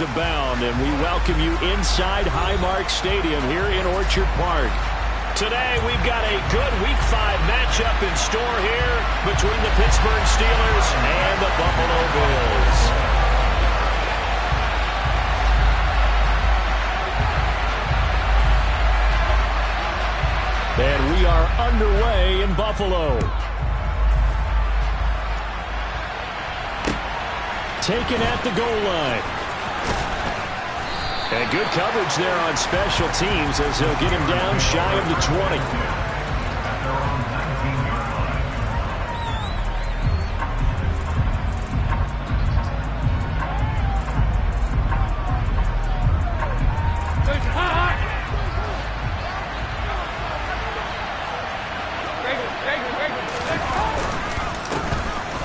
Abound, and we welcome you inside Highmark Stadium here in Orchard Park. Today we've got a good Week 5 matchup in store here between the Pittsburgh Steelers and the Buffalo Bills. And we are underway in Buffalo. Taken at the goal line. And good coverage there on special teams as he'll get him down shy of the 20.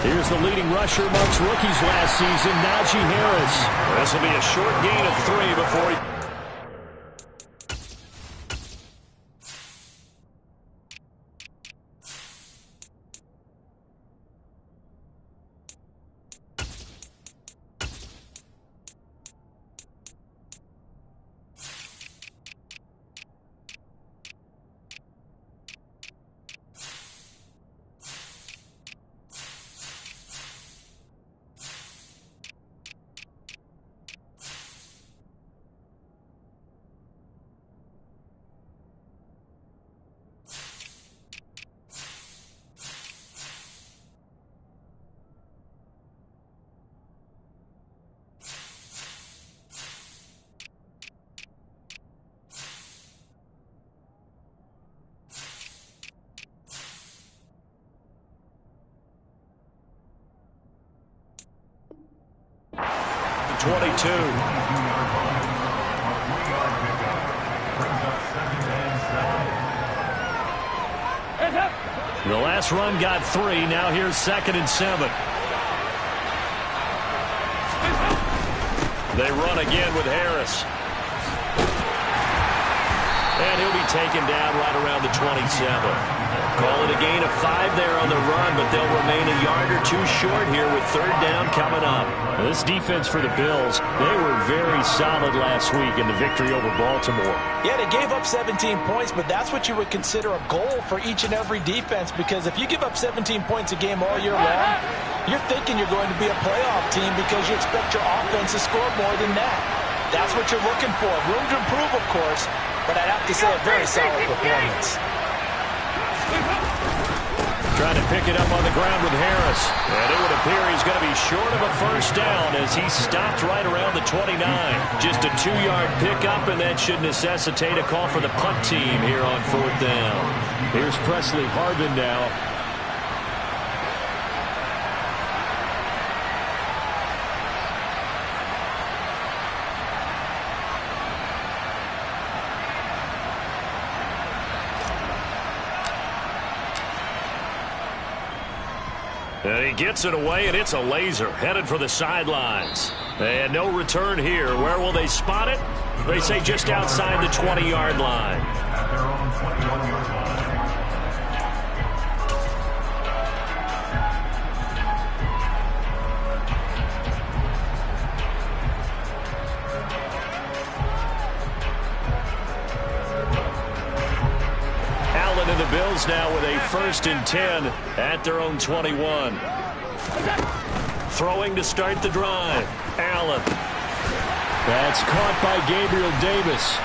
Here's the leading rusher amongst rookies last season, Najee Harris. This will be a short gain of 3 before he... The last run got 3. Now here's 2nd and 7. They run again with Harris. And he'll be taken down right around the 27. Call it a gain of 5 there on the run, but they'll remain a yard or 2 short here with 3rd down coming up. Now this defense for the Bills, they were very solid last week in the victory over Baltimore. Yeah, they gave up 17 points, but that's what you would consider a goal for each and every defense, because if you give up 17 points a game all year long, you're thinking you're going to be a playoff team because you expect your offense to score more than that. That's what you're looking for. Room to improve, of course, but I'd have to say a very solid performance. Trying to pick it up on the ground with Harris. And it would appear he's going to be short of a 1st down as he stopped right around the 29. Just a 2-yard pickup, and that should necessitate a call for the punt team here on 4th down. Here's Presley Harvin now. And he gets it away, and it's a laser headed for the sidelines. And no return here. Where will they spot it? They say just outside the 20-yard line. At their own 21-yard line. And the Bills now with a 1st and 10 at their own 21. Throwing to start the drive. Allen. That's caught by Gabriel Davis.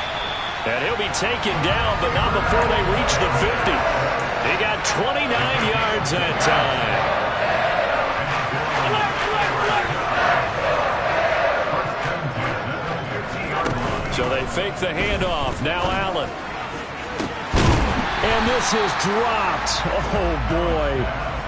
And he'll be taken down, but not before they reach the 50. He got 29 yards that time. So they fake the handoff. Now Allen. And this is dropped. Oh, boy.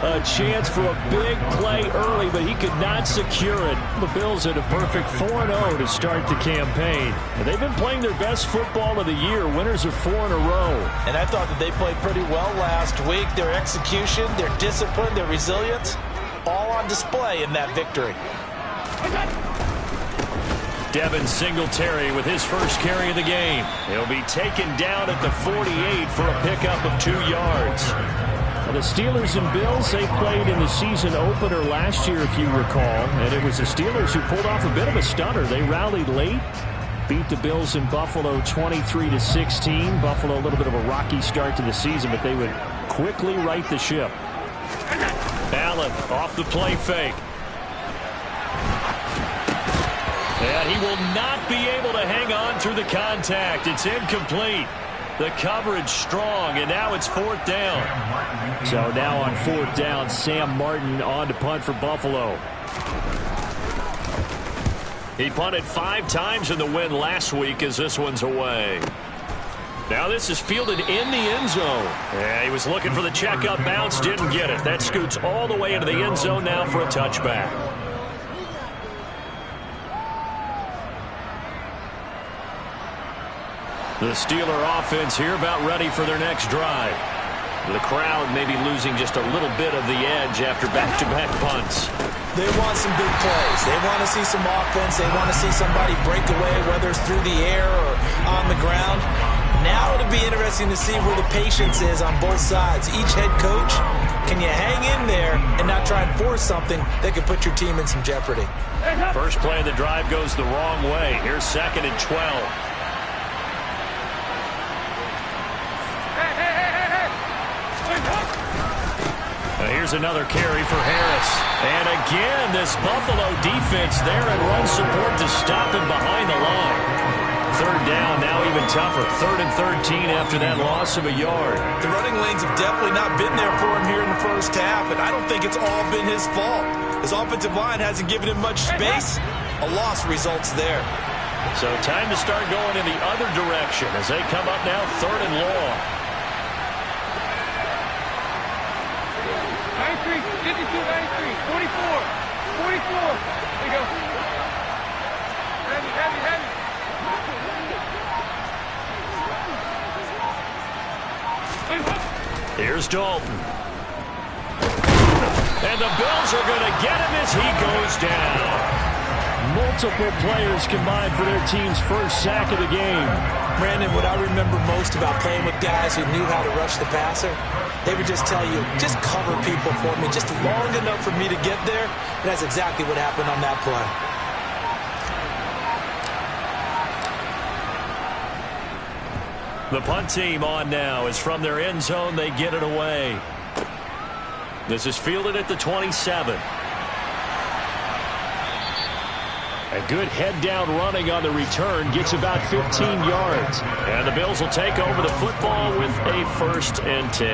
A chance for a big play early, but he could not secure it. The Bills had a perfect 4-0 to start the campaign. And they've been playing their best football of the year. Winners of 4 in a row. And I thought that they played pretty well last week. Their execution, their discipline, their resilience, all on display in that victory. Devin Singletary with his first carry of the game. He'll be taken down at the 48 for a pickup of 2 yards. The Steelers and Bills, they played in the season opener last year, if you recall. And it was the Steelers who pulled off a bit of a stunner. They rallied late, beat the Bills in Buffalo 23-16. Buffalo, a little bit of a rocky start to the season, but they would quickly right the ship. Allen off the play fake. And he will not be able to hang on through the contact. It's incomplete. The coverage strong, and now it's 4th down. So now on 4th down, Sam Martin on to punt for Buffalo. He punted 5 times in the win last week as this one's away. Now this is fielded in the end zone. Yeah, he was looking for the checkup bounce, didn't get it. That scoots all the way into the end zone now for a touchback. The Steeler offense here about ready for their next drive. The crowd may be losing just a little bit of the edge after back-to-back punts. They want some big plays. They want to see some offense. They want to see somebody break away, whether it's through the air or on the ground. Now it'll be interesting to see where the patience is on both sides. Each head coach, can you hang in there and not try and force something that could put your team in some jeopardy? First play of the drive goes the wrong way. Here's 2nd and 12. Here's another carry for Harris. And again, this Buffalo defense there and run support to stop him behind the line. 3rd down, now even tougher. 3rd and 13 after that loss of a yard. The running lanes have definitely not been there for him here in the first half, and I don't think it's all been his fault. His offensive line hasn't given him much space. A loss results there. So time to start going in the other direction as they come up now 3rd and long. 93, 52, 93, 44, 44. There you go. Heavy, heavy, heavy. Here's Dalton. And the Bills are going to get him as he goes down. Multiple players combined for their team's first sack of the game. Brandon, what I remember most about playing with guys who knew how to rush the passer, they would just tell you, just cover people for me, just long enough for me to get there. And that's exactly what happened on that play. The punt team on now is from their end zone. They get it away. This is fielded at the 27. A good head-down running on the return gets about 15 yards. And the Bills will take over the football with a 1st and 10.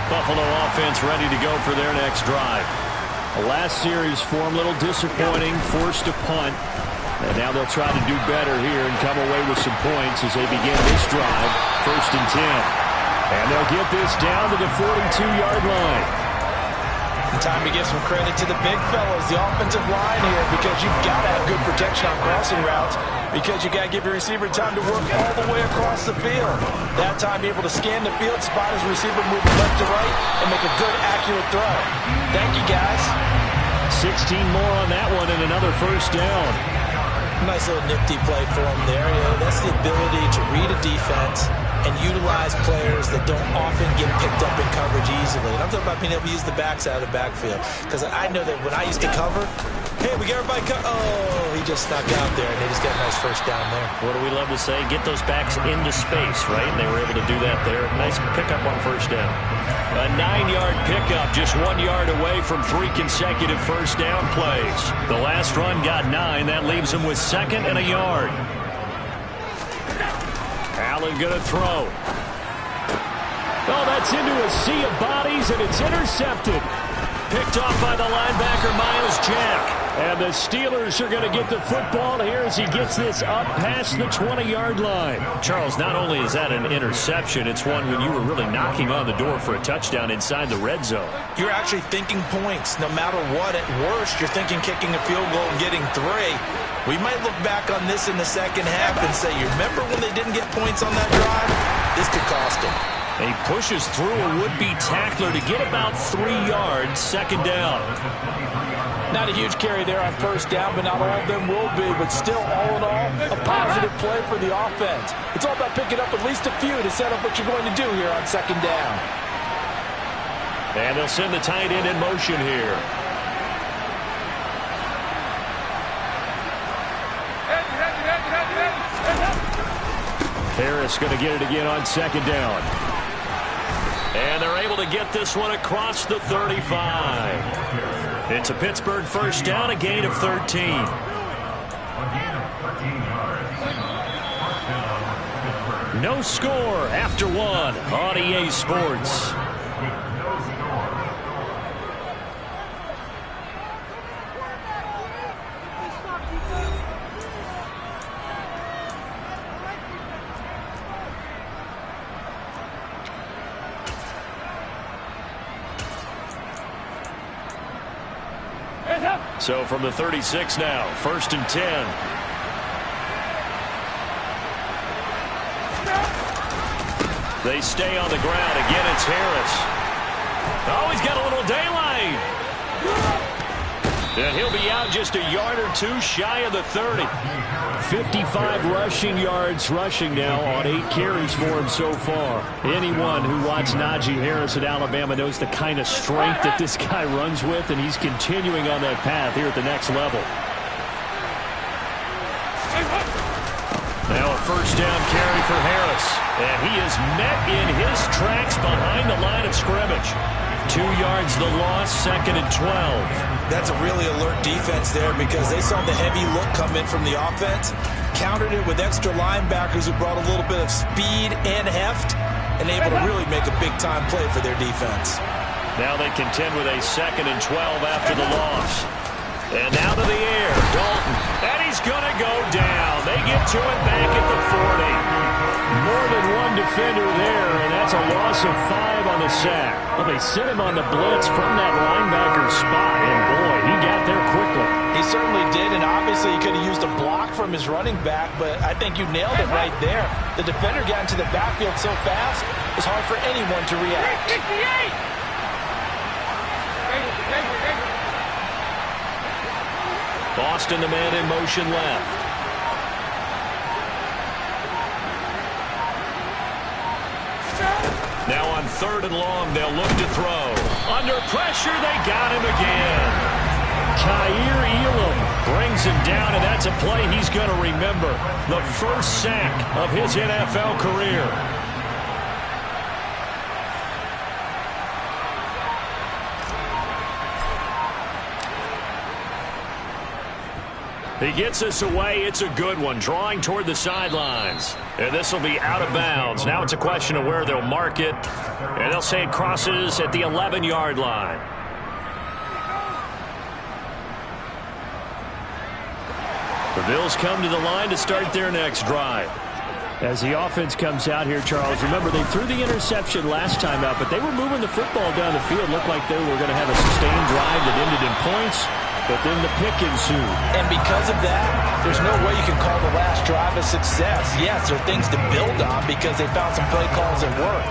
Buffalo offense ready to go for their next drive. The last series for them, a little disappointing, forced to punt. And now they'll try to do better here and come away with some points as they begin this drive. 1st and 10. And they'll get this down to the 42-yard line. Time to give some credit to the big fellas, the offensive line here, because you've got to have good protection on crossing routes, because you got to give your receiver time to work all the way across the field. That time, be able to scan the field, spot his receiver, move left to right, and make a good, accurate throw. Thank you, guys. 16 more on that one and another 1st down. Nice little nifty play for him there. You know, that's the ability to read a defense and utilize players that don't often get picked up in coverage easily. And I'm talking about being able to use the backside of the backfield. Because I know that when I used to cover, hey, we got everybody oh, he just snuck out there, and they just got a nice 1st down there. What do we love to say? Get those backs into space, right? And they were able to do that there. Nice pickup on 1st down. A 9-yard pickup, just 1 yard away from 3 consecutive 1st down plays. The last run got 9. That leaves them with 2nd and a yard. Allen going to throw. Oh, that's into a sea of bodies, and it's intercepted. Picked off by the linebacker, Miles Jack. And the Steelers are going to get the football here as he gets this up past the 20-yard line. Charles, not only is that an interception, it's one when you were really knocking on the door for a touchdown inside the red zone. You're actually thinking points. No matter what, at worst, you're thinking kicking a field goal and getting 3. We might look back on this in the second half and say, you remember when they didn't get points on that drive? This could cost them. He pushes through a would-be tackler to get about 3 yards, 2nd down. Not a huge carry there on first down, but not all of them will be. But still, all in all, a positive play for the offense. It's all about picking up at least a few to set up what you're going to do here on second down. And they'll send the tight end in motion here. Harris going to get it again on second down. And they're able to get this one across the 35. It's a Pittsburgh first down, a gain of 13. No score after one on EA Sports. So from the 36 now, 1st and 10. They stay on the ground. Again, it's Harris. Oh, he's got a little daylight. And he'll be out just a yard or two shy of the 30. 55 rushing yards rushing now on 8 carries for him so far. Anyone who watched Najee Harris at Alabama knows the kind of strength that this guy runs with, and he's continuing on that path here at the next level. Now a first down carry for Harris. And he is met in his tracks behind the line of scrimmage. 2 yards the loss, 2nd and 12. That's a really alert defense there because they saw the heavy look come in from the offense, countered it with extra linebackers who brought a little bit of speed and heft, and able to really make a big-time play for their defense. Now they contend with a 2nd and 12 after the loss. And now to the air, Dalton. And he's going to go down. They get to it back at the 40. More than one defender there, and that's a loss of 5 on the sack. Well, they sent him on the blitz from that linebacker spot, and boy, he got there quickly. He certainly did, and obviously he could have used a block from his running back, but I think you nailed it right there. The defender got into the backfield so fast, it's hard for anyone to react. 68! Boston, the man in motion left. Now on 3rd and long, they'll look to throw. Under pressure, they got him again. Kaiir Elam brings him down, and that's a play he's going to remember. The first sack of his NFL career. He gets us away. It's a good one, drawing toward the sidelines. And this will be out of bounds. Now it's a question of where they'll mark it. And they'll say it crosses at the 11-yard line. The Bills come to the line to start their next drive. As the offense comes out here, Charles, remember they threw the interception last time out, but they were moving the football down the field. Looked like they were going to have a sustained drive that ended in points. But then the pick ensued. And because of that, there's no way you can call the last drive a success. Yes, there are things to build on because they found some play calls that work.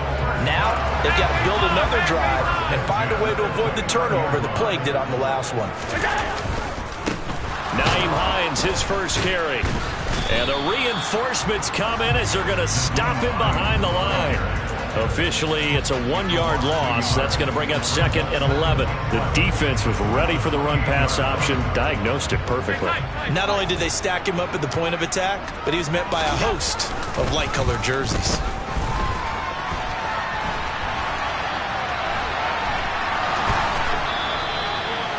Now, they've got to build another drive and find a way to avoid the turnover the Plague did on the last one. Nyheim Hines, his first carry. And the reinforcements come in as they're going to stop him behind the line. Officially, it's a 1-yard loss. That's going to bring up 2nd and 11. The defense was ready for the run-pass option, diagnosed it perfectly. Not only did they stack him up at the point of attack, but he was met by a host of light-colored jerseys.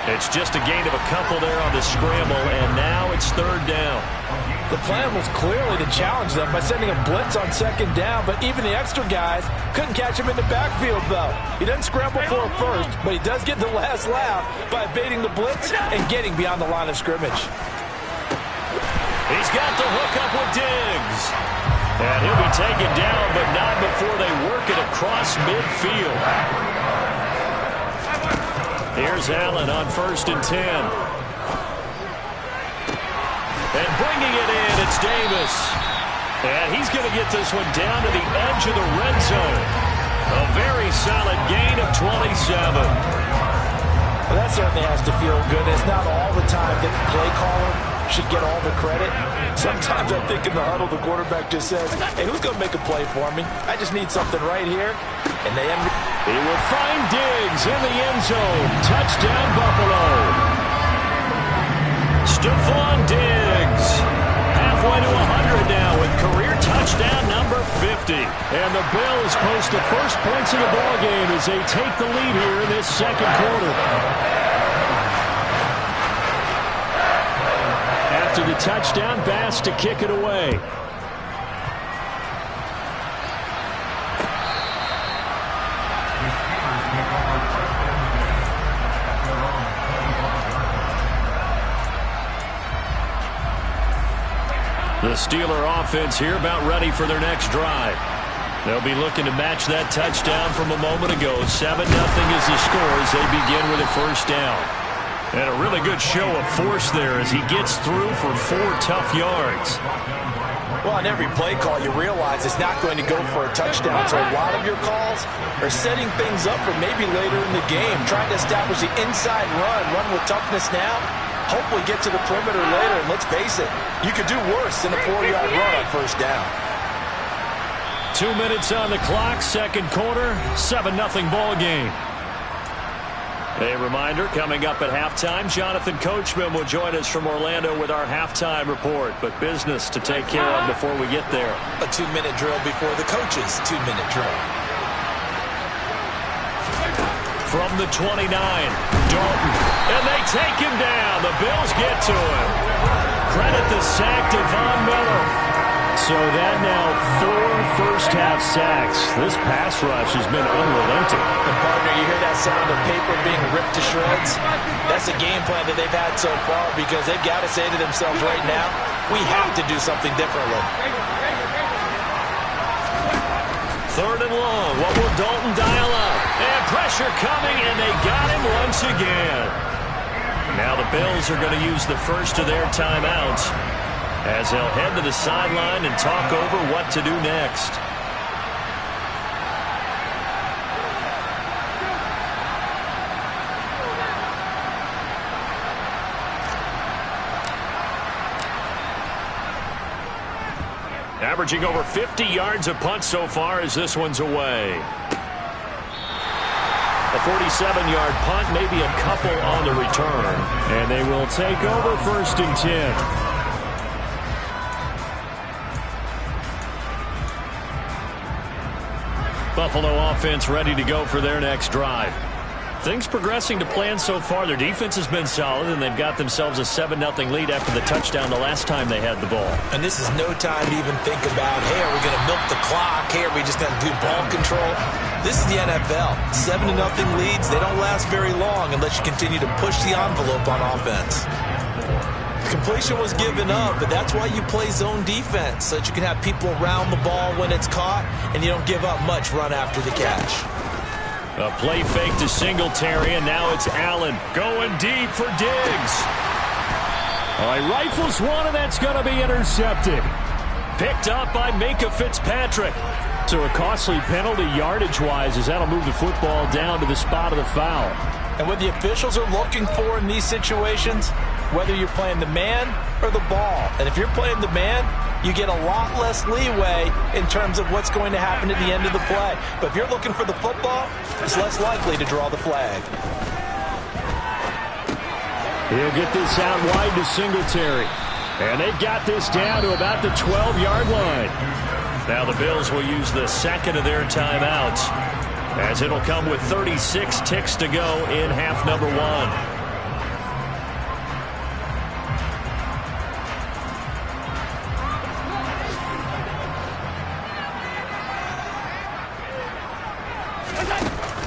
It's just a gain of a couple there on the scramble, and now it's 3rd down. The plan was clearly to challenge them by sending a blitz on 2nd down, but even the extra guys couldn't catch him in the backfield, though. He doesn't scramble for it first, but he does get the last laugh by evading the blitz and getting beyond the line of scrimmage. He's got the hook up with Diggs. And he'll be taken down, but not before they work it across midfield. Here's Allen on 1st and 10. And bringing it in, it's Davis. And he's going to get this one down to the edge of the red zone. A very solid gain of 27. Well, that certainly has to feel good. It's not all the time that the play caller should get all the credit. Sometimes I think in the huddle, the quarterback just says, hey, who's going to make a play for me? I just need something right here. And they end. He will find Diggs in the end zone. Touchdown, Buffalo. Stephon Diggs. Halfway to 100 now with career touchdown number 50. And the Bills post the first points of the ballgame as they take the lead here in this second quarter. After the touchdown, Bass to kick it away. The Steeler offense here about ready for their next drive. They'll be looking to match that touchdown from a moment ago. 7-0 is the score as they begin with a first down. And a really good show of force there as he gets through for 4 tough yards. Well, on every play call, you realize it's not going to go for a touchdown. So a lot of your calls are setting things up for maybe later in the game, trying to establish the inside run with toughness now. Hopefully get to the perimeter later, and let's face it, you could do worse than a 4-yard run on first down. 2 minutes on the clock, second quarter, 7-0 ball game. A reminder, coming up at halftime, Jonathan Coachman will join us from Orlando with our halftime report, but business to take care of before we get there. A 2-minute drill before the coach's 2-minute drill. From the 29, Dalton, and they take him down. The Bills get to him. Credit the sack to Von Miller. So that now 4 first-half sacks. This pass rush has been unrelenting. And partner, you hear that sound of paper being ripped to shreds? That's a game plan that they've had so far because they've got to say to themselves right now, we have to do something differently. Third and long. What will Dalton dial up? And pressure coming, and they got him once again. Now the Bills are going to use the first of their timeouts as they'll head to the sideline and talk over what to do next. Averaging over 50 yards a punt so far as this one's away. A 47-yard punt, maybe a couple on the return. And they will take over first and 10. Buffalo offense ready to go for their next drive. Things progressing to plan so far. Their defense has been solid, and they've got themselves a 7-0 lead after the touchdown the last time they had the ball. And this is no time to even think about, hey, are we going to milk the clock? Hey, are we just going to do ball control? This is the NFL. 7-0 leads, they don't last very long unless you continue to push the envelope on offense. Completion was given up, but that's why you play zone defense, so that you can have people around the ball when it's caught, and you don't give up much run after the catch. A play fake to Singletary, and now it's Allen going deep for Diggs. All right, rifles one, and that's going to be intercepted. Picked up by Minkah Fitzpatrick. So a costly penalty yardage-wise as that'll move the football down to the spot of the foul. And what the officials are looking for in these situations, whether you're playing the man or the ball. And if you're playing the man, you get a lot less leeway in terms of what's going to happen at the end of the play. But if you're looking for the football, it's less likely to draw the flag. He'll get this out wide to Singletary. And they've got this down to about the 12-yard line. Now the Bills will use the second of their timeouts, as it'll come with 36 ticks to go in half number 1.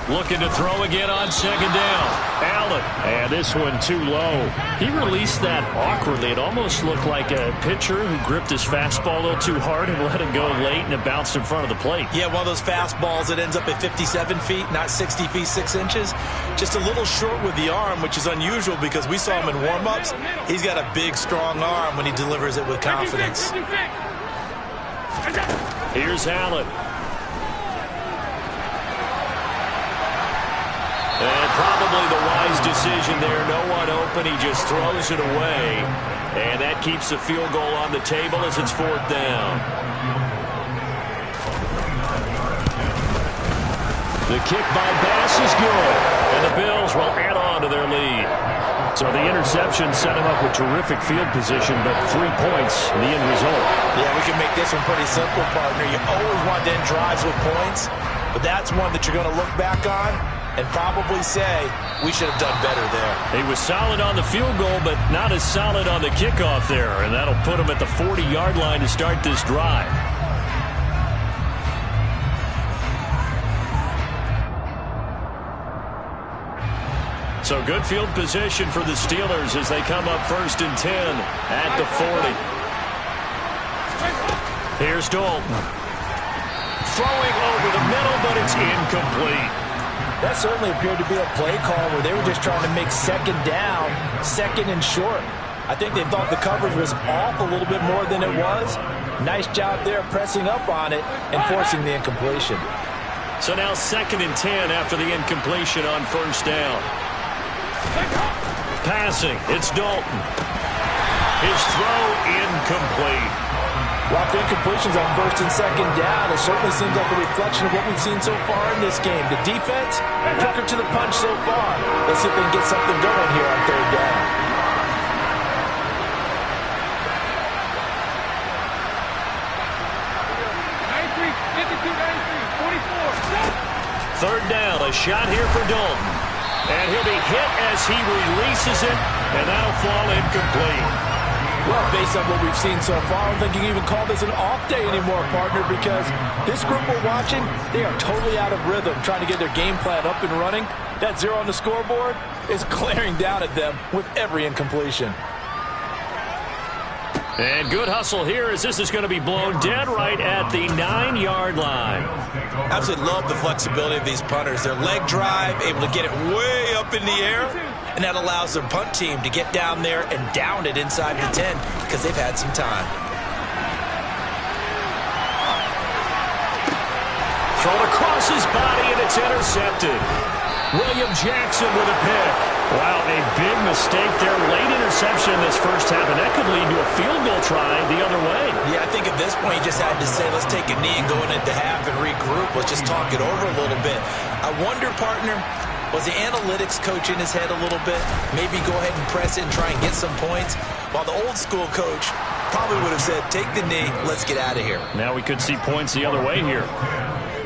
Looking to throw again on second down. Allen. And this one too low. He released that awkwardly. It almost looked like a pitcher who gripped his fastball a little too hard and let it go late, and it bounced in front of the plate. Yeah, one of those fastballs that ends up at 57 feet, not 60 feet, 6 inches. Just a little short with the arm, which is unusual because we saw him in warm-ups. He's got a big, strong arm when he delivers it with confidence. Here's Allen. And probably the wise decision there. No one open. He just throws it away. And that keeps the field goal on the table as it's 4th down. The kick by Bass is good. And the Bills will add on to their lead. So the interception set him up with terrific field position, but 3 points in the end result. Yeah, we can make this one pretty simple, partner. You always want to end drives with points, but that's one that you're going to look back on and probably say, we should have done better there. He was solid on the field goal, but not as solid on the kickoff there, and that'll put him at the 40-yard line to start this drive. So good field position for the Steelers as they come up 1st and 10 at the 40. Here's Dalton. Throwing over the middle, but it's incomplete. That certainly appeared to be a play call where they were just trying to make 2nd down, 2nd and short. I think they thought the coverage was off a little bit more than it was. Nice job there pressing up on it and forcing the incompletion. So now 2nd and 10 after the incompletion on 1st down. Passing, it's Dalton. His throw incomplete. Well, for incompletions on 1st and 2nd down, it certainly seems like a reflection of what we've seen so far in this game. The defense, quicker to the punch so far. Let's see if they can get something going here on 3rd down. Third down, a shot here for Dalton. And he'll be hit as he releases it, and that'll fall incomplete. Well, based on what we've seen so far, I don't think you can even call this an off day anymore, partner, because this group we're watching, they are totally out of rhythm, trying to get their game plan up and running. That 0 on the scoreboard is glaring down at them with every incompletion. And good hustle here as this is going to be blown dead right at the 9-yard line. Absolutely love the flexibility of these punters. Their leg drive, able to get it way up in the air, and that allows their punt team to get down there and down it inside the 10 because they've had some time. Thrown across his body, and it's intercepted. William Jackson with a pick. Wow, a big mistake there. Late interception in this first half, and that could lead to a field goal try the other way. Yeah, I think at this point you just had to say, let's take a knee and go into half and regroup. Let's just talk it over a little bit. I wonder, partner, was the analytics coach in his head a little bit? Maybe go ahead and press it and try and get some points? While the old school coach probably would have said, take the knee, let's get out of here. Now we could see points the other way here.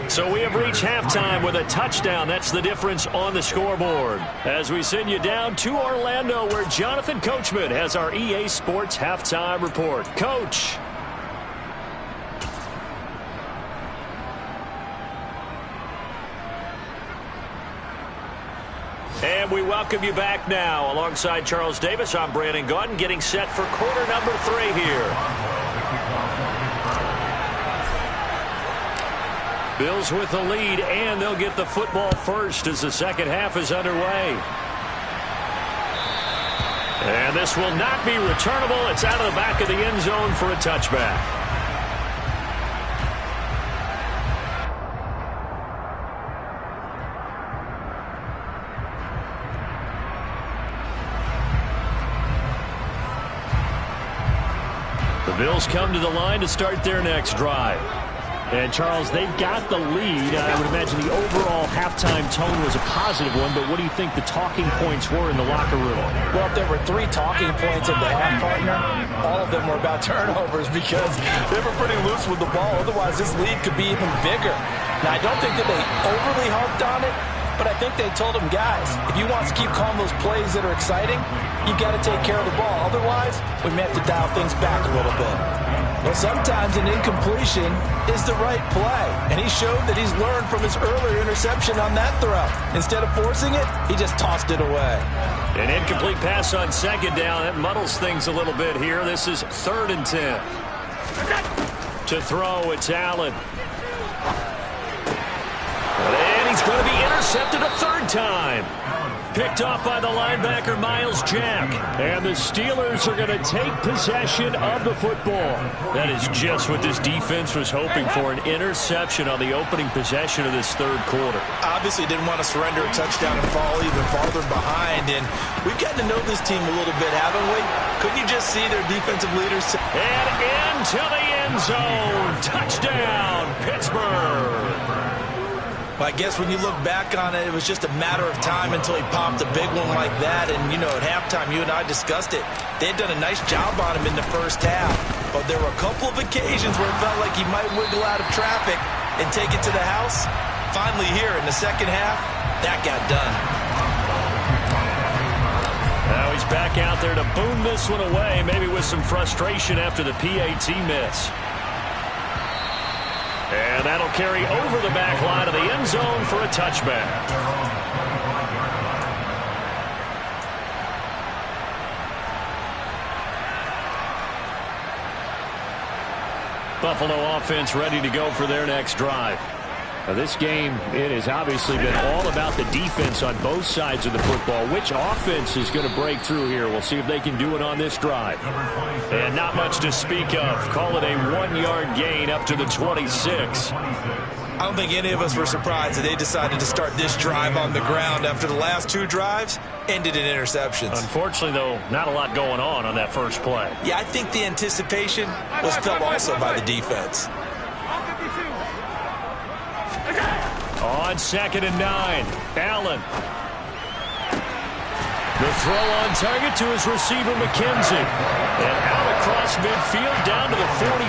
So we have reached halftime with a touchdown. That's the difference on the scoreboard. As we send you down to Orlando, where Jonathan Coachman has our EA Sports halftime report. Coach. And we welcome you back now. Alongside Charles Davis, I'm Brandon Gaudin, getting set for quarter number 3 here. Bills with the lead, and they'll get the football first as the second half is underway. And this will not be returnable. It's out of the back of the end zone for a touchback. The Bills come to the line to start their next drive. And, Charles, they've got the lead. I would imagine the overall halftime tone was a positive one, but what do you think the talking points were in the locker room? Well, if there were 3 talking points at the half, partner, all of them were about turnovers because they were pretty loose with the ball. Otherwise, this lead could be even bigger. Now, I don't think that they overly harped on it, but I think they told them, guys, if you want to keep calling those plays that are exciting, you've got to take care of the ball. Otherwise, we may have to dial things back a little bit. Well, sometimes an incompletion is the right play, and he showed that he's learned from his earlier interception on that throw. Instead of forcing it, he just tossed it away. An incomplete pass on second down. That muddles things a little bit here. This is 3rd and 10. To throw, it's Allen. And he's going to be intercepted a 3rd time. picked off by the linebacker, Miles Jack. And the Steelers are going to take possession of the football. That is just what this defense was hoping for, an interception on the opening possession of this third quarter. Obviously didn't want to surrender a touchdown and fall even farther behind. And we've gotten to know this team a little bit, haven't we? Couldn't you just see their defensive leaders? And into the end zone. Touchdown, Pittsburgh. Well, I guess when you look back on it, it was just a matter of time until he popped a big one like that. And, you know, at halftime, you and I discussed it. They had done a nice job on him in the first half. But there were a couple of occasions where it felt like he might wiggle out of traffic and take it to the house. Finally here in the second half, that got done. Now he's back out there to boom this one away, maybe with some frustration after the PAT miss. And that'll carry over the back line of the end zone for a touchback. Buffalo offense ready to go for their next drive. Now this game, it has obviously been all about the defense on both sides of the football. Which offense is going to break through here? We'll see if they can do it on this drive. And not much to speak of. Call it a 1-yard gain up to the 26. I don't think any of us were surprised that they decided to start this drive on the ground after the last two drives ended in interceptions. Unfortunately, though, not a lot going on that first play. Yeah, I think the anticipation was felt also by the defense. On 2nd and 9, Allen. The throw on target to his receiver, McKenzie. And out across midfield down to the 45.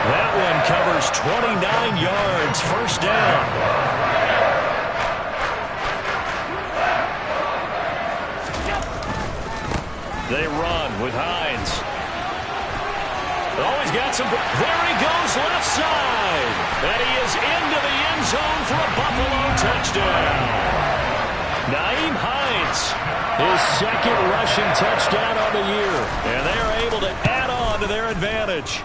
That one covers 29 yards, first down. They run with Hines. Always got some. There he goes, left side. And he is into the end zone for a Buffalo touchdown. Nyheim Hines, his second rushing touchdown on the year. And they are able to add on to their advantage.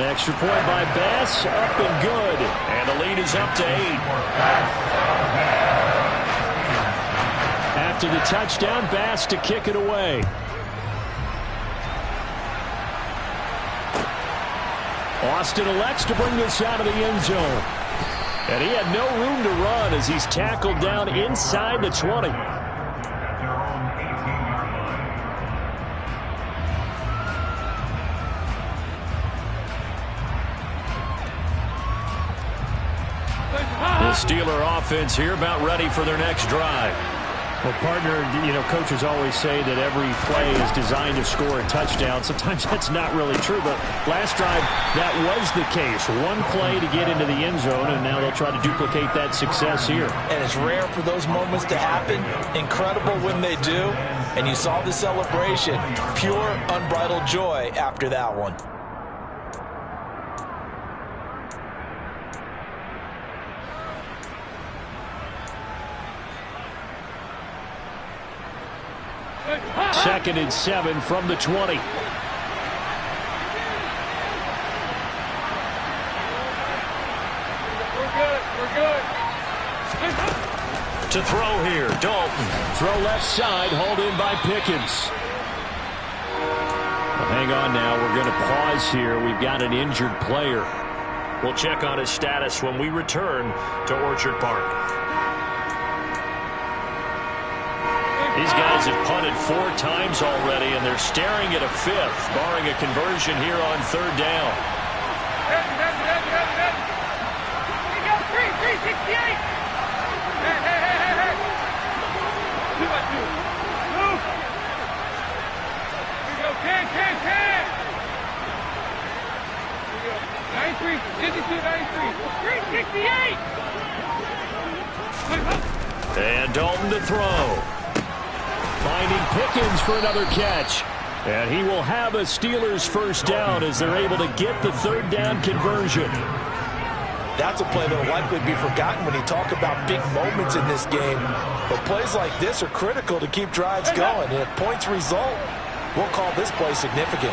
Extra point by Bass, up and good. And the lead is up to 8. After the touchdown, Bass to kick it away. Austin elects to bring this out of the end zone. And he had no room to run as he's tackled down inside the 20. The Steeler offense here about ready for their next drive. Well, partner, you know, coaches always say that every play is designed to score a touchdown. Sometimes that's not really true, but last drive, that was the case. One play to get into the end zone, and now they'll try to duplicate that success here. And it's rare for those moments to happen. Incredible when they do. And you saw the celebration. Pure, unbridled joy after that one. Second and 7 from the 20. We're good. We're good. To throw here, Dalton. Throw left side, hauled in by Pickens. Well, hang on now. We're going to pause here. We've got an injured player. We'll check on his status when we return to Orchard Park. These guys have punted 4 times already, and they're staring at a 5th, barring a conversion here on 3rd down. We got 368. Hey. 2 by 2. Move. Here we go. 10. Here we go. 93, 52, 93. 368. And Dalton to throw. Finding Pickens for another catch. And he will have a Steelers first down as they're able to get the 3rd down conversion. That's a play that will likely be forgotten when you talk about big moments in this game. But plays like this are critical to keep drives going. And if points result, we'll call this play significant.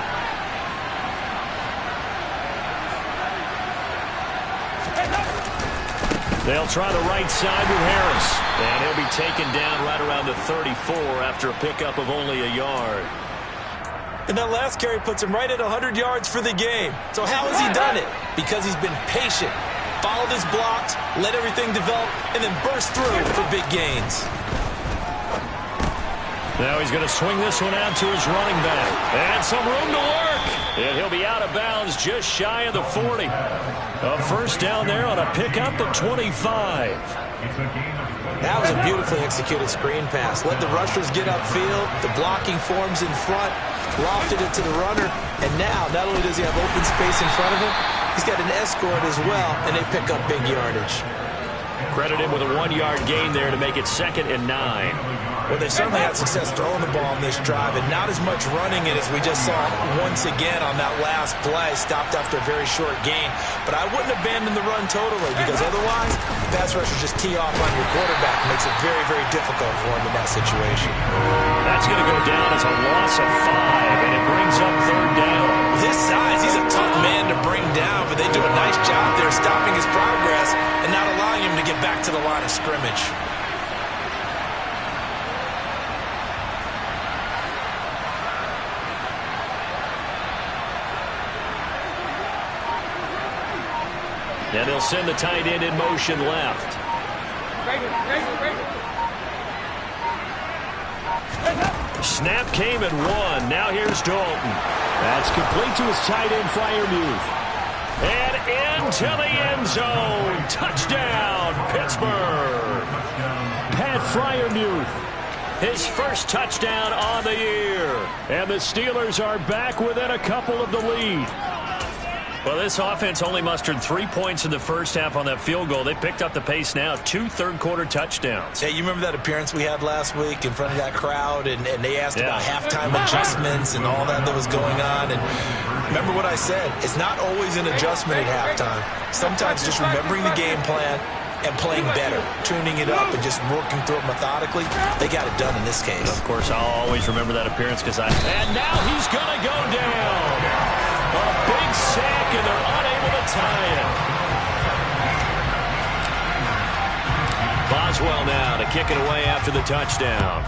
They'll try the right side with Harris. And he'll be taken down right around the 34 after a pickup of only a yard. And that last carry puts him right at 100 yards for the game. So how has he done it? Because he's been patient, followed his blocks, let everything develop, and then burst through for big gains. Now he's going to swing this one out to his running back. And some room to work. And he'll be out of bounds just shy of the 40. A first down there on a pickup of 25. That was a beautifully executed screen pass. Let the rushers get upfield. The blocking forms in front. Lofted it to the runner. And now, not only does he have open space in front of him, he's got an escort as well, and they pick up big yardage. Credit him with a 1-yard gain there to make it 2nd and 9. Well, they certainly had success throwing the ball in this drive, and not as much running it as we just saw once again on that last play. Stopped after a very short gain. But I wouldn't abandon the run totally, because otherwise, pass rushers just tee off on your quarterback. It makes it very, very difficult for him in that situation. That's going to go down as a loss of 5, and it brings up 3rd down. His size, he's a tough man to bring down, but they do a nice job there stopping his progress and not allowing him to get back to the line of scrimmage. And they'll send the tight end in motion left. Snap came and won. Now here's Dalton. That's complete to his tight end, Freiermuth. And into the end zone. Touchdown, Pittsburgh. Pat Freiermuth. His first touchdown on the year. And the Steelers are back within a couple of the lead. Well, this offense only mustered 3 points in the first half on that field goal. They picked up the pace now. 2 third-quarter touchdowns. Hey, you remember that appearance we had last week in front of that crowd, and they asked about halftime adjustments and all that was going on. And remember what I said. It's not always an adjustment at halftime. Sometimes just remembering the game plan and playing better, tuning it up and just working through it methodically. They got it done in this case. Of course, I'll always remember that appearance because And now he's going to go down. A big sack, and they're unable to tie it. Boswell now to kick it away after the touchdown.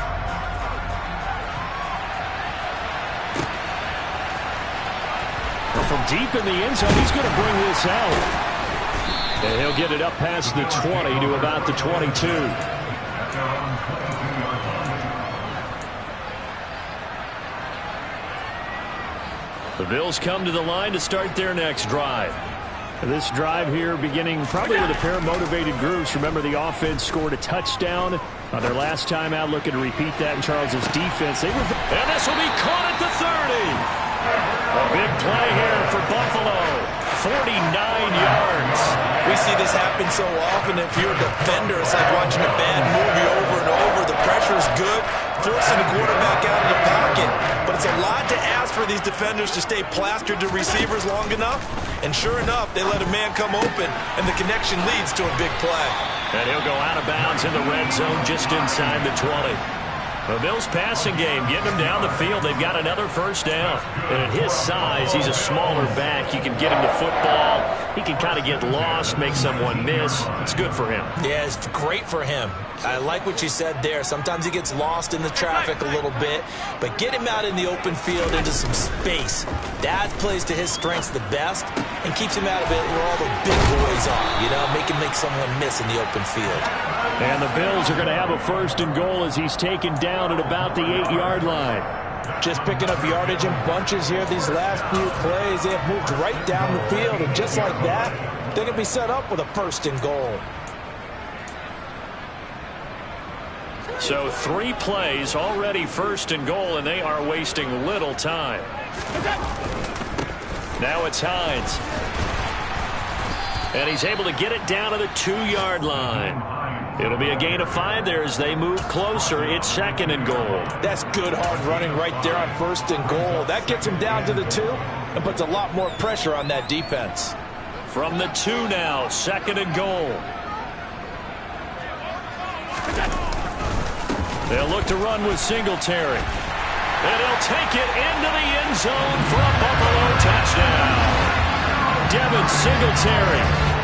From deep in the end zone, he's going to bring this out. And he'll get it up past the 20 to about the 22. The Bills come to the line to start their next drive. This drive here beginning probably with a pair of motivated groups. Remember, the offense scored a touchdown on their last time out. Looking to repeat that in Charles's defense. And this will be caught at the 30. A big play here for Buffalo. 49 yards. We see this happen so often. If you're a defender, it's like watching a bad movie over and over. The pressure's good, forcing the quarterback out of the pocket. But it's a lot to ask for these defenders to stay plastered to receivers long enough. And sure enough, they let a man come open, and the connection leads to a big play. And he'll go out of bounds in the red zone just inside the 20. The Bills' passing game, getting him down the field. They've got another first down. And at his size, he's a smaller back. You can get him the football. He can kind of get lost, make someone miss. It's good for him. Yeah, it's great for him. I like what you said there. Sometimes he gets lost in the traffic a little bit, but get him out in the open field into some space. That plays to his strengths the best and keeps him out of it where all the big boys are, you know, make him make someone miss in the open field. And the Bills are going to have a 1st and goal as he's taken down at about the 8-yard line. Just picking up yardage in bunches here these last few plays. They have moved right down the field, and just like that, they're going to be set up with a 1st and goal. So 3 plays, already 1st and goal, and they are wasting little time. Now it's Hines. And he's able to get it down to the 2-yard line. It'll be a gain of 5 there as they move closer. It's 2nd and goal. That's good hard running right there on 1st and goal. That gets him down to the 2 and puts a lot more pressure on that defense. From the 2 now, 2nd and goal. They'll look to run with Singletary. And he'll take it into the end zone for a Buffalo touchdown. Devin Singletary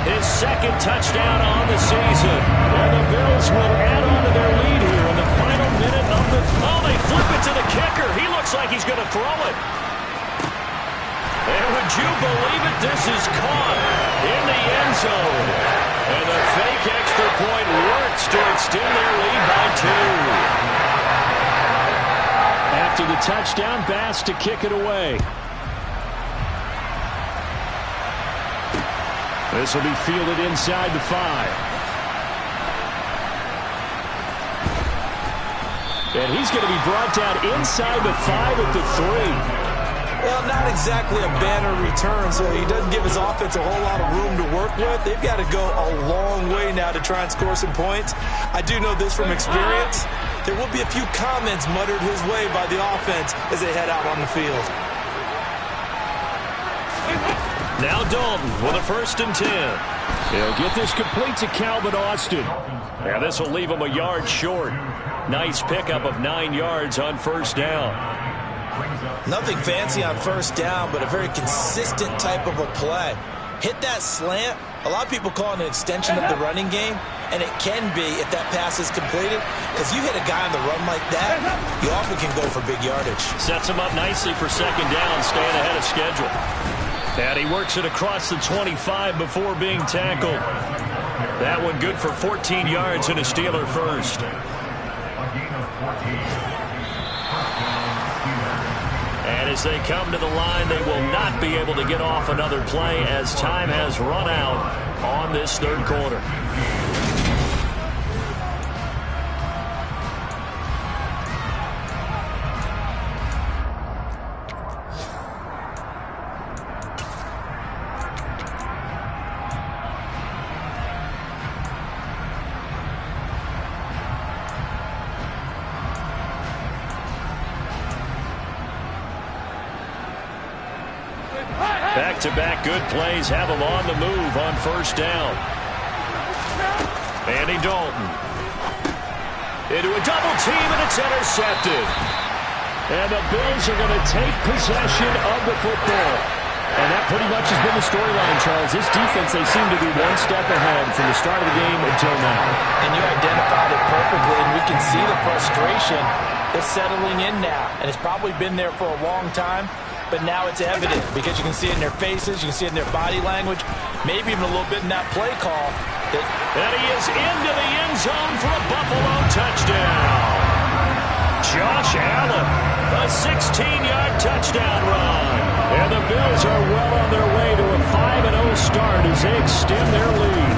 his second touchdown on the season. And the Bills will add on to their lead here in the final minute of the... Oh, they flip it to the kicker. He looks like he's going to throw it. And would you believe it? This is caught in the end zone. And the fake extra point works to extend their lead by 2. After the touchdown, Bass to kick it away. This will be fielded inside the 5. And he's going to be brought down inside the 5 at the 3. Well, not exactly a banner return, so he doesn't give his offense a whole lot of room to work with. They've got to go a long way now to try and score some points. I do know this from experience. There will be a few comments muttered his way by the offense as they head out on the field. Now Dalton with a 1st and 10. He'll get this complete to Calvin Austin. Yeah, this will leave him a yard short. Nice pickup of 9 yards on 1st down. Nothing fancy on 1st down, but a very consistent type of a play. Hit that slant. A lot of people call it an extension of the running game, and it can be if that pass is completed, because you hit a guy on the run like that, you often can go for big yardage. Sets him up nicely for 2nd down, staying ahead of schedule. And he works it across the 25 before being tackled. That one good for 14 yards and a Steeler first. And as they come to the line, they will not be able to get off another play as time has run out on this 3rd quarter. Back-to-back good plays have him on the move on 1st down. Andy Dalton. Into a double team, and it's intercepted. And the Bills are going to take possession of the football. And that pretty much has been the storyline, Charles. This defense, they seem to be one step ahead from the start of the game until now. And you identified it perfectly, and we can see the frustration that's settling in now. And it's probably been there for a long time. But now it's evident because you can see it in their faces, you can see it in their body language, maybe even a little bit in that play call. And he is into the end zone for a Buffalo touchdown. Josh Allen, a 16-yard touchdown run. And the Bills are well on their way to a 5-0 start as they extend their lead.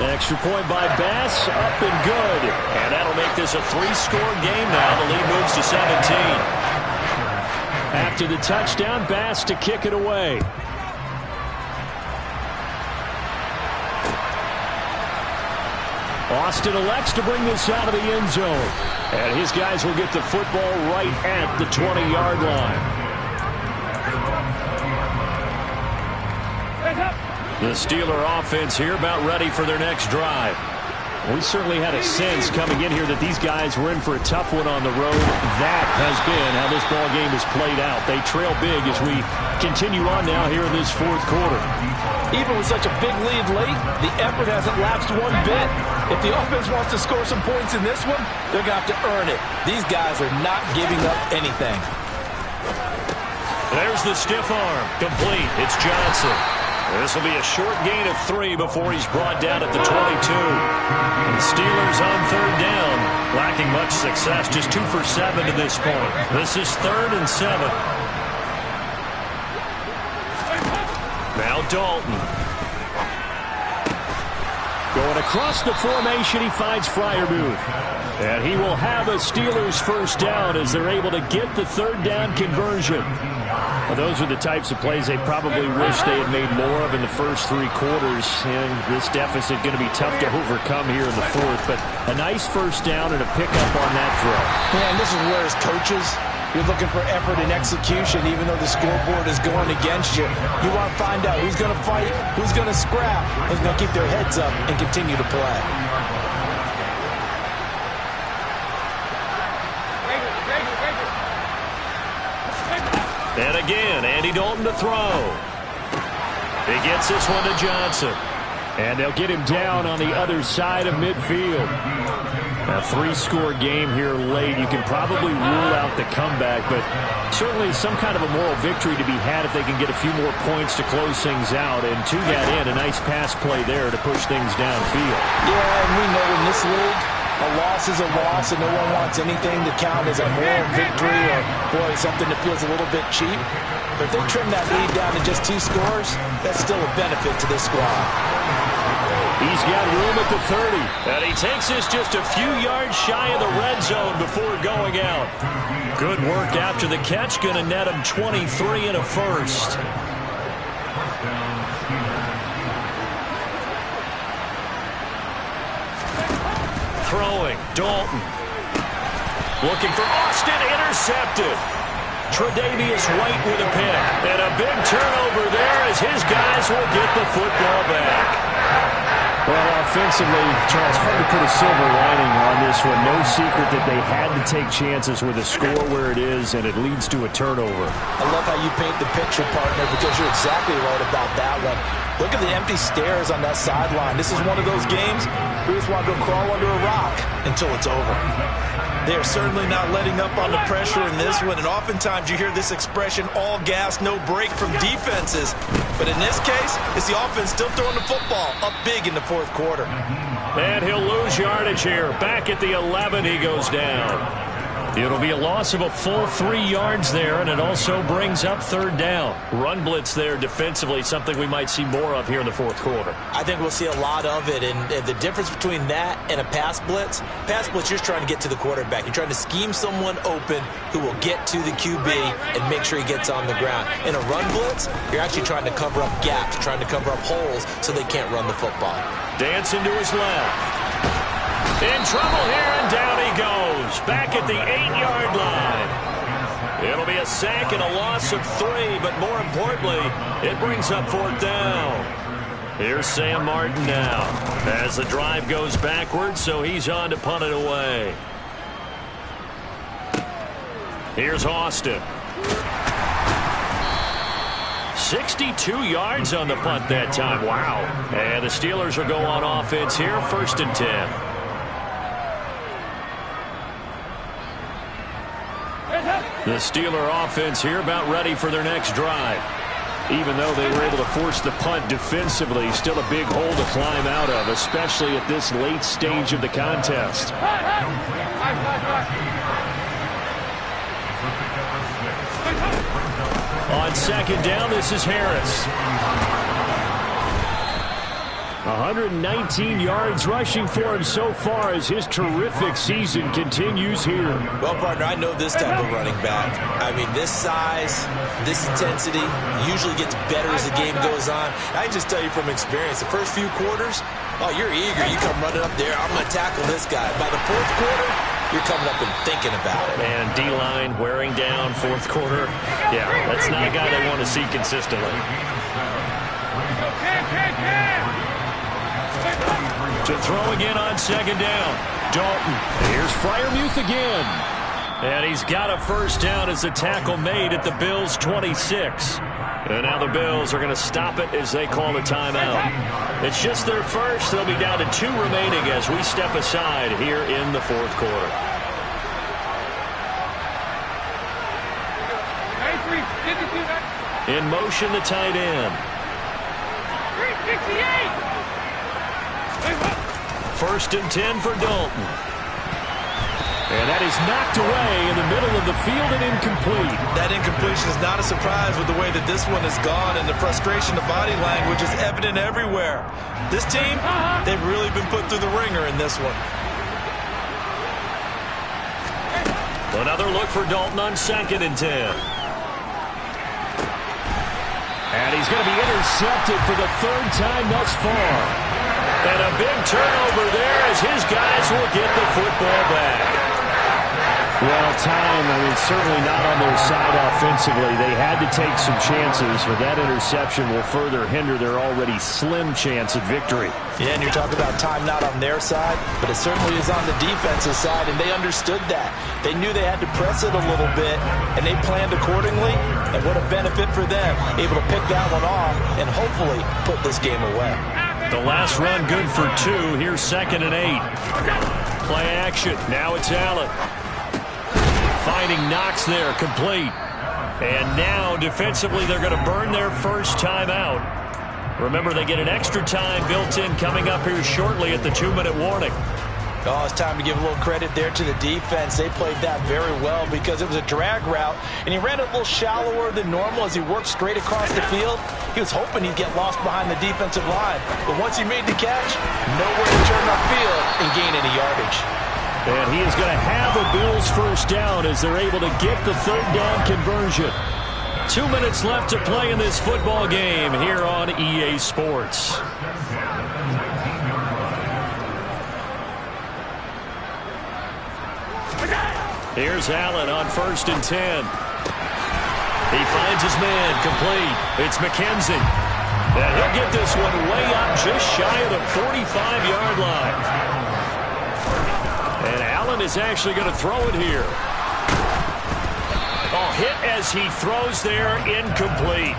Extra point by Bass, up and good. And that'll make this a 3-score game now. The lead moves to 17. After the touchdown, Bass to kick it away. Austin elects to bring this out of the end zone. And his guys will get the football right at the 20-yard line. The Steeler offense here about ready for their next drive. We certainly had a sense coming in here that these guys were in for a tough one on the road. That has been how this ball game has played out. They trail big as we continue on now here in this 4th quarter. Even with such a big lead late, the effort hasn't lapsed one bit. If the offense wants to score some points in this one, they're going to have to earn it. These guys are not giving up anything. There's the stiff arm. Complete. It's Johnson. This will be a short gain of 3 before he's brought down at the 22. And Steelers on 3rd down, lacking much success, just 2 for 7 to this point. This is 3rd and 7. Now Dalton. Going across the formation, he finds Freiermuth. And he will have a Steelers 1st down as they're able to get the 3rd down conversion. Well, those are the types of plays they probably wish they had made more of in the first 3 quarters. And this deficit going to be tough to overcome here in the 4th. But a nice 1st down and a pickup on that throw. Yeah, and this is where as coaches, you're looking for effort and execution, even though the scoreboard is going against you. You want to find out who's going to fight, who's going to scrap, who's going to keep their heads up and continue to play. And again, Andy Dalton to throw. He gets this one to Johnson. And they'll get him down on the other side of midfield. A 3-score game here late. You can probably rule out the comeback, but certainly some kind of a moral victory to be had if they can get a few more points to close things out. And to that end, a nice pass play there to push things downfield. Yeah, and we know in this league, a loss is a loss, and no one wants anything to count as a moral victory or, boy, something that feels a little bit cheap. But if they trim that lead down to just 2 scores, that's still a benefit to this squad. He's got room at the 30. And he takes this just a few yards shy of the red zone before going out. Good work after the catch. Going to net him 23 and a first. Throwing. Dalton. Looking for Austin. Intercepted. Tre'Davious White with a pick. And a big turnover there as his guys will get the football back. Well, offensively, Charles, hard to put a silver lining on this one. No secret that they had to take chances with a score where it is, and it leads to a turnover. I love how you paint the picture, partner, because you're exactly right about that one. Look at the empty stares on that sideline. This is one of those games we just want to go crawl under a rock until it's over. They are certainly not letting up on the pressure in this one, and oftentimes you hear this expression, all gas, no break from defenses. But in this case, it's the offense still throwing the football up big in the 4th quarter. And he'll lose yardage here. Back at the 11, he goes down. It'll be a loss of a full 3 yards there, and it also brings up 3rd down. Run blitz there defensively, something we might see more of here in the 4th quarter. I think we'll see a lot of it, and the difference between that and a pass blitz, you're just trying to get to the quarterback. You're trying to scheme someone open who will get to the QB and make sure he gets on the ground. In a run blitz, you're actually trying to cover up gaps, trying to cover up holes so they can't run the football. Dancing to his left. In trouble here, and down he goes. Back at the 8-yard line. It'll be a sack and a loss of 3, but more importantly, it brings up 4th down. Here's Sam Martin now as the drive goes backwards, so he's on to punt it away. Here's Austin. 62 yards on the punt that time. Wow. And the Steelers will go on offense here, 1st and 10. The Steeler offense here about ready for their next drive. Even though they were able to force the punt defensively, still a big hole to climb out of, especially at this late stage of the contest. On 2nd down, this is Harris. 119 yards rushing for him so far as his terrific season continues here. Well, partner, I know this type of running back. I mean, this size, this intensity usually gets better as the game goes on. I can just tell you from experience, the first few quarters, oh, you're eager. You come running up there, I'm going to tackle this guy. By the 4th quarter, you're coming up and thinking about it. And D-line wearing down 4th quarter. Yeah, that's not a guy they want to see consistently. To throw again on 2nd down. Dalton. Here's Freiermuth again. And he's got a 1st down as the tackle made at the Bills' 26. And now the Bills are going to stop it as they call a timeout. It's just their first. They'll be down to 2 remaining as we step aside here in the 4th quarter. In motion, the tight end. 368. 1st and 10 for Dalton. And that is knocked away in the middle of the field and incomplete. That incompletion is not a surprise with the way that this one has gone, and the frustration, the body language is evident everywhere. This team, they've really been put through the ringer in this one. Another look for Dalton on 2nd and 10. And he's going to be intercepted for the 3rd time thus far. And a big turnover there as his guys will get the football back. Well, time, certainly not on their side offensively. They had to take some chances, but that interception will further hinder their already slim chance at victory. Yeah, and you're talking about time not on their side, but it certainly is on the defensive side, and they understood that. They knew they had to press it a little bit, and they planned accordingly, and what a benefit for them, able to pick that one off and hopefully put this game away. The last run good for 2. Here's 2nd and 8. Play action. Now it's Allen. Finding Knox there, complete. And now, defensively, they're going to burn their first timeout. Remember, they get an extra time built in coming up here shortly at the 2-minute warning. Oh, it's time to give a little credit there to the defense. They played that very well because it was a drag route, and he ran it a little shallower than normal as he worked straight across the field. He was hoping he'd get lost behind the defensive line, but once he made the catch, nowhere to turn upfield and gain any yardage. And he is going to have a Bills first down as they're able to get the 3rd down conversion. 2 minutes left to play in this football game here on EA Sports. Here's Allen on 1st and 10. He finds his man, complete. It's McKenzie. And he'll get this one way up just shy of the 45-yard line. And Allen is actually going to throw it here. Oh, hit as he throws there, incomplete.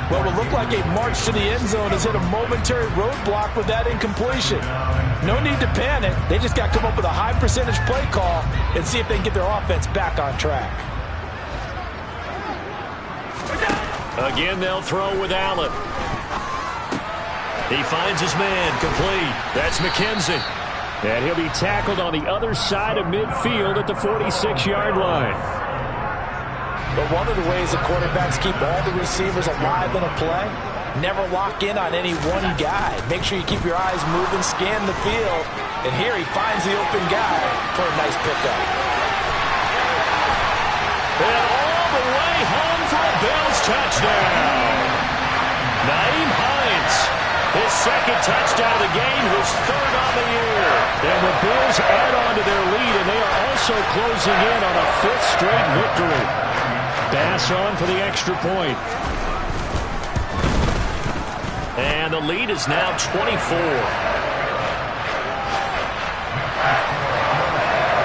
Well, it looked like a march to the end zone has hit a momentary roadblock with that incompletion. No need to panic. They just got to come up with a high percentage play call and see if they can get their offense back on track. Again, they'll throw with Allen. He finds his man, complete. That's McKenzie. And he'll be tackled on the other side of midfield at the 46-yard line. But one of the ways the quarterbacks keep all the receivers alive in a play, never lock in on any one guy. Make sure you keep your eyes moving, scan the field, and here he finds the open guy for a nice pickup. And all the way home for a Bills touchdown. Naeem Hines, his 2nd touchdown of the game, his 3rd on the year. And the Bills add on to their lead, and they are also closing in on a 5th straight victory. Bass on for the extra point. And the lead is now 24.